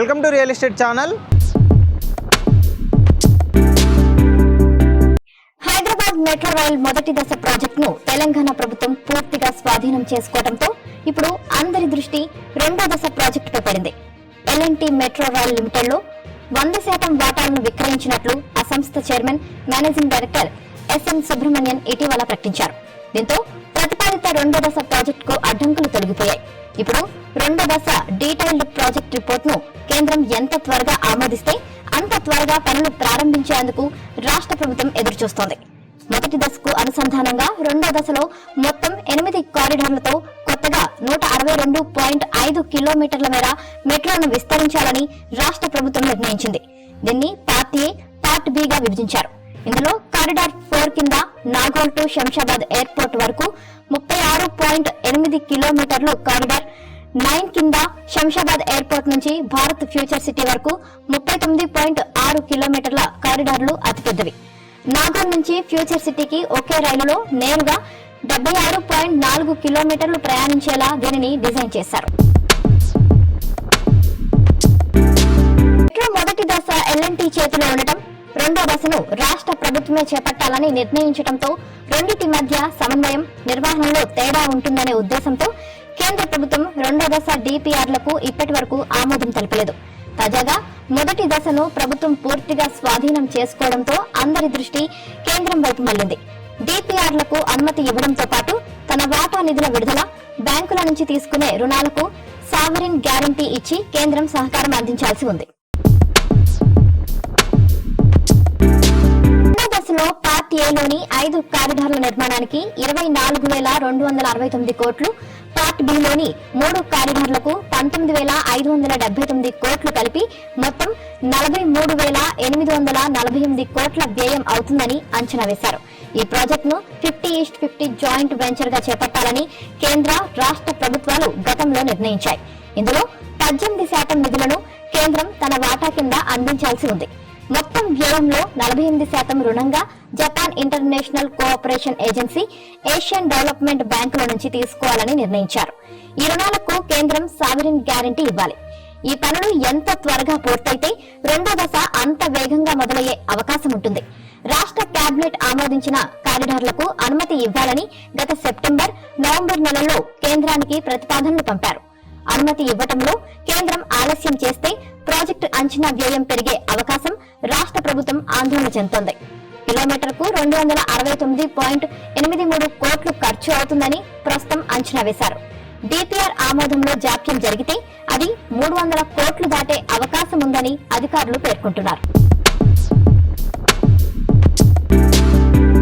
Welcome to real estate channel. Hyderabad metro rail మొదటి దశ ప్రాజెక్టును తెలంగాణ ప్రభుత్వం పూర్తిగా స్వాధీనం చేసుకోవడంతో ఇప్పుడు అందరి దృష్టి రెండో దశ ప్రాజెక్టుపై పడింది. ఎల్ఎన్టీ మెట్రో రైల్ లిమిటెడ్ లో 100% వాటాలను విక్రయించినట్లు ఆ సంస్థ chairman managing director SN Subrahmanyan ఇటీవల ప్రకటించారు. దీంతో ప్రతిపాదిత రెండో దశ ప్రాజెక్టుకు అడ్డంకులు తొలగిపోయాయి. ఇప్పుడు రెండో దశ డీటెయిల్డ్ ప్రాజెక్ట్ రిపోర్ట్ ను కేంద్రం ఎంత త్వరగా ఆమోదిస్తే అంత త్వరగా పనులు ప్రారంభించేందుకు రాష్ట్ర ప్రభుత్వం ఎదురుచూస్తోంది. మొదటి దశకు అనుసంధానంగా రెండో దశలో మొత్తం 8 కారిడార్లతో కొత్తగా 162.5 కిలోమీటర్ల మేర మెట్రోను విస్తరించాలని రాష్ట్ర ప్రభుత్వం నిర్ణయించింది. దీన్ని పార్ట్ ఏ, పార్ట్ బి గా విభజించారు. ఇందులో కారిడార్ 4 కింద నాగోల్ టు శంషాబాద్ ఎయిర్పోర్ట్ వరకు 36.8 కిలోమీటర్లు, కారిడార్ 9 కింద శంషాబాద్ ఎయిర్పోర్ట్ నుంచి భారత్ ఫ్యూచర్ సిటీ వరకు 39.6 కిలోమీటర్ల కారిడార్లు అతిపెద్దవి. నాగోల్ నుంచి ఫ్యూచర్ సిటీకి ఒకే రైలులో నేరుగా 76.4 కిలోమీటర్లు ప్రయాణించేలా దీనిని డిజైన్ చేశారు. మెట్రో మొదటి దశ ఎల్ఎన్టీ చేతిలో ఉండటం, రెండో దశను రాష్ట్ర ప్రభుత్వమే చేపట్టాలని నిర్ణయించడంతో రెండింటి మధ్య సమన్వయం, నిర్వహణలో తేడా ఉంటుందనే ఉద్దేశంతో కేంద్ర ప్రభుత్వం రెండో దశ డిపిఆర్లకు ఇప్పటి వరకు ఆమోదం తెలపలేదు. తాజాగా మొదటి దశను ప్రభుత్వం పూర్తిగా స్వాధీనం చేసుకోవడంతో అందరి దృష్టి కేంద్రం వైపు మళ్లింది. డిపిఆర్లకు అనుమతి ఇవ్వడంతో పాటు తన వాటా నిధుల విడుదల, బ్యాంకుల నుంచి తీసుకునే రుణాలకు సావరిన్ గ్యారంటీ ఇచ్చి కేంద్రం సహకారం అందించాల్సి ఉంది. దశలో పార్ట్ ఏలోని 5 కారిడార్ల నిర్మాణానికి 24,269 కోట్లు, పార్ట్ బిలోని 3 కారిడార్లకు 19,579 కోట్లు కలిపి మొత్తం 43,848 కోట్ల వ్యయం అవుతుందని అంచనా వేశారు. ఈ ప్రాజెక్టును 50:50 జాయింట్ వెంచర్ గా చేపట్టాలని కేంద్ర, రాష్ట్ర ప్రభుత్వాలు గతంలో నిర్ణయించాయి. ఇందులో 18% నిధులను కేంద్రం తన వాటా కింద అందించాల్సి ఉంది. మొత్తం వ్యయంలో 48% రుణంగా Japan international cooperation agency, Asian development బ్యాంకుల నుంచి తీసుకోవాలని నిర్ణయించారు. ఈ రుణాలకు కేంద్రం సావరిన్ గ్యారంటీ ఇవ్వాలి. ఈ పనులు ఎంత త్వరగా పూర్తయితే రెండో దశ అంత వేగంగా మొదలయ్యే అవకాశం ఉంటుంది. రాష్ట్ర కేబినెట్ ఆమోదించిన కారిడార్లకు అనుమతి ఇవ్వాలని గత సెప్టెంబర్, నవంబర్ నెలల్లో కేంద్రానికి ప్రతిపాదనలు పంపారు. అనుమతి ఇవ్వటంలో కేంద్రం ఆలస్యం చేస్తే ప్రాజెక్టు అంచనా వ్యయం పెరిగే అవకాశం రాష్ట్ర ప్రభుత్వం ఆందోళన చెందుతోంది. కిలోమీటర్కు 269.83 కోట్లు ఖర్చు అవుతుందని ప్రస్తుతం అంచనా వేశారు. డిపిఆర్ ఆమోదంలో జాప్యం జరిగితే అది 300 కోట్లు దాటే అవకాశం ఉందని అధికారులు పేర్కొంటున్నారు.